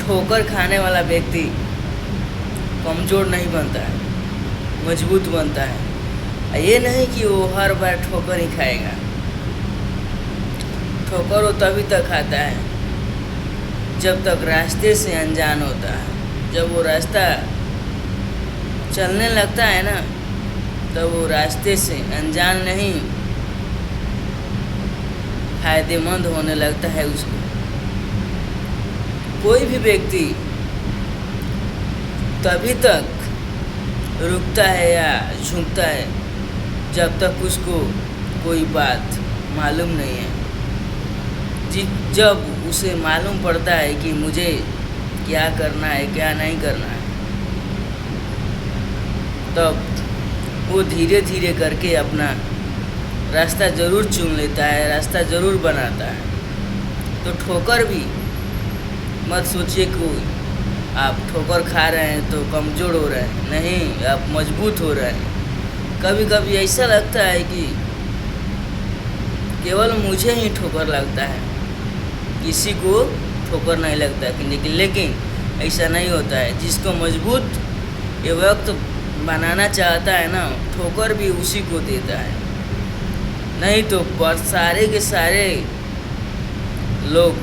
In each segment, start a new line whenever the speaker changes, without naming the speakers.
ठोकर खाने वाला व्यक्ति कमज़ोर नहीं बनता है, मजबूत बनता है। ये नहीं कि वो हर बार ठोकर ही खाएगा। ठोकर वो तभी तक खाता है जब तक रास्ते से अनजान होता है। जब वो रास्ता चलने लगता है ना, तब वो रास्ते से अनजान नहीं, फायदेमंद होने लगता है उसको। कोई भी व्यक्ति तभी तक रुकता है या झुकता है जब तक उसको कोई बात मालूम नहीं है। जब उसे मालूम पड़ता है कि मुझे क्या करना है क्या नहीं करना है, तब वो धीरे धीरे करके अपना रास्ता ज़रूर चुन लेता है, रास्ता ज़रूर बनाता है। तो ठोकर भी मत सोचिए कि आप ठोकर खा रहे हैं तो कमज़ोर हो रहे हैं, नहीं, आप मजबूत हो रहे हैं। कभी कभी ऐसा लगता है कि केवल मुझे ही ठोकर लगता है, किसी को ठोकर नहीं लगता कि लेकिन ऐसा नहीं होता है। जिसको मजबूत ये वक्त बनाना चाहता है ना, ठोकर भी उसी को देता है। नहीं तो पर सारे के सारे लोग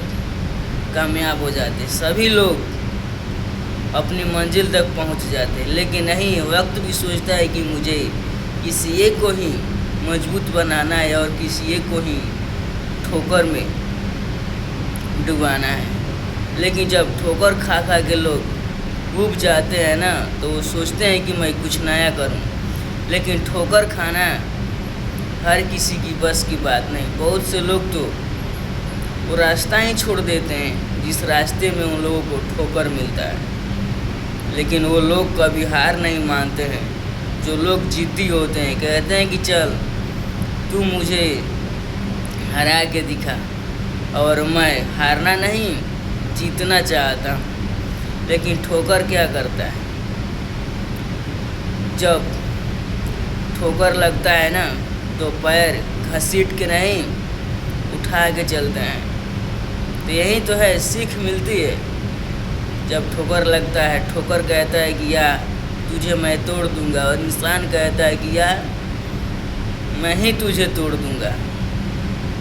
कामयाब हो जाते, सभी लोग अपनी मंजिल तक पहुंच जाते। लेकिन नहीं, वक्त भी सोचता है कि मुझे किसी एक को ही मजबूत बनाना है और किसी एक को ही ठोकर में डुबाना है। लेकिन जब ठोकर खा खा के लोग ऊब जाते हैं ना, तो वो सोचते हैं कि मैं कुछ नया करूं। लेकिन ठोकर खाना हर किसी की बस की बात नहीं। बहुत से लोग तो वो रास्ता ही छोड़ देते हैं जिस रास्ते में उन लोगों को ठोकर मिलता है। लेकिन वो लोग कभी हार नहीं मानते हैं। जो लोग जिद्दी होते हैं, कहते हैं कि चल तू मुझे हरा के दिखा, और मैं हारना नहीं, जीतना चाहता हूँ। लेकिन ठोकर क्या करता है, जब ठोकर लगता है ना, तो पैर घसीट के नहीं, उठा के चलते हैं। तो यही तो है, सीख मिलती है। जब ठोकर लगता है, ठोकर कहता है कि या तुझे मैं तोड़ दूंगा, और इंसान कहता है कि या मैं ही तुझे तोड़ दूंगा।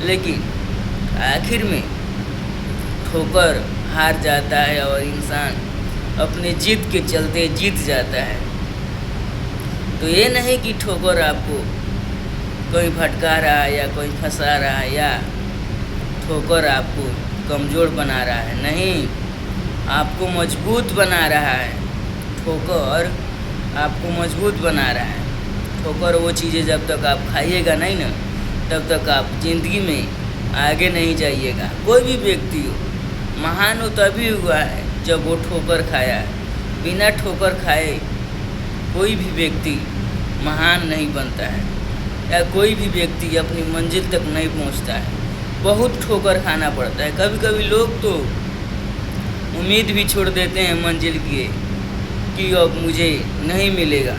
लेकिन आखिर में ठोकर हार जाता है और इंसान अपने जिद के चलते जीत जाता है। तो ये नहीं कि ठोकर आपको कोई भटका रहा है या कोई फंसा रहा है या ठोकर आपको कमज़ोर बना रहा है, नहीं, आपको मजबूत बना रहा है। ठोकर आपको मजबूत बना रहा है। ठोकर वो चीज़ें जब तक आप खाइएगा नहीं ना, तब तक आप ज़िंदगी में आगे नहीं जाइएगा। कोई भी व्यक्ति हो, महान हो तभी हुआ है जब वो ठोकर खाया है। बिना ठोकर खाए कोई भी व्यक्ति महान नहीं बनता है, या कोई भी व्यक्ति अपनी मंजिल तक नहीं पहुंचता है। बहुत ठोकर खाना पड़ता है। कभी कभी लोग तो उम्मीद भी छोड़ देते हैं मंजिल की, कि अब मुझे नहीं मिलेगा।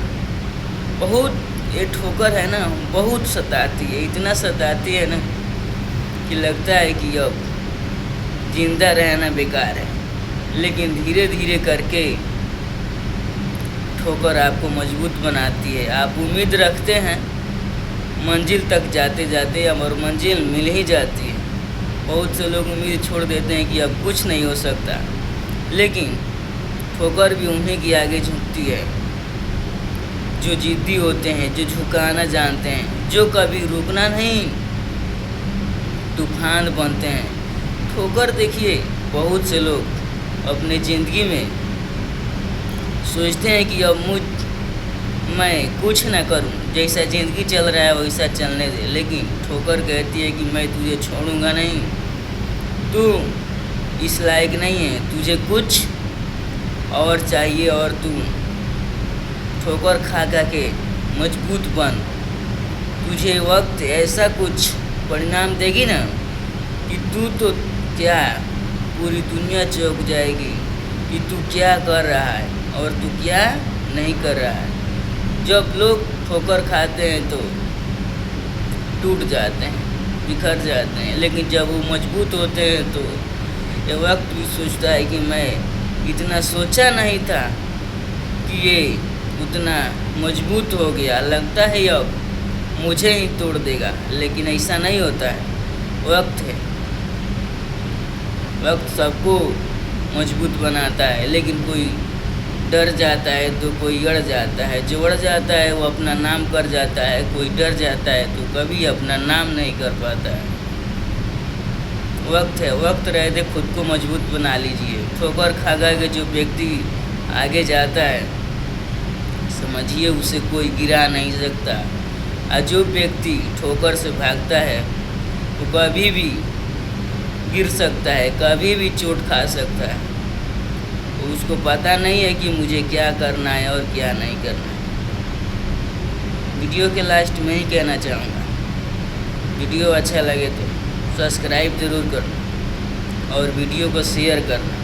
बहुत ये ठोकर है ना, बहुत सताती है, इतना सताती है ना कि लगता है कि अब जिंदा रहना बेकार है। लेकिन धीरे धीरे करके ठोकर आपको मजबूत बनाती है। आप उम्मीद रखते हैं, मंजिल तक जाते जाते और मंजिल मिल ही जाती है। बहुत से लोग उम्मीद छोड़ देते हैं कि अब कुछ नहीं हो सकता। लेकिन ठोकर भी उन्हीं के आगे झुकती है जो जिद्दी होते हैं, जो झुकाना जानते हैं, जो कभी रुकना नहीं, तूफान बनते हैं। ठोकर देखिए, बहुत से लोग अपने ज़िंदगी में सोचते हैं कि अब मैं कुछ ना करूं, जैसा ज़िंदगी चल रहा है वैसा चलने दे। लेकिन ठोकर कहती है कि मैं तुझे छोड़ूंगा नहीं, तू इस लायक नहीं है, तुझे कुछ और चाहिए, और तू ठोकर खा खा के मजबूत बन। तुझे वक्त ऐसा कुछ परिणाम देगी ना कि तू तो क्या, पूरी दुनिया चौंक जाएगी कि तू क्या कर रहा है और तू क्या नहीं कर रहा है। जब लोग ठोकर खाते हैं तो टूट जाते हैं, बिखर जाते हैं। लेकिन जब वो मजबूत होते हैं तो ये वक्त भी सोचता है कि मैं इतना सोचा नहीं था कि ये उतना मजबूत हो गया। लगता है अब मुझे ही तोड़ देगा, लेकिन ऐसा नहीं होता है। वक्त है, वक्त सबको मजबूत बनाता है, लेकिन कोई डर जाता है तो कोई अड़ जाता है। जो अड़ जाता है वो अपना नाम कर जाता है, कोई डर जाता है तो कभी अपना नाम नहीं कर पाता है। वक्त है, वक्त रहते खुद को मजबूत बना लीजिए। ठोकर खा के जो व्यक्ति आगे जाता है, समझिए उसे कोई गिरा नहीं सकता। और जो व्यक्ति ठोकर से भागता है वो कभी भी गिर सकता है, कभी भी चोट खा सकता है। उसको पता नहीं है कि मुझे क्या करना है और क्या नहीं करना है। वीडियो के लास्ट में ही कहना चाहूँगा, वीडियो अच्छा लगे तो सब्सक्राइब ज़रूर करना और वीडियो को शेयर करना।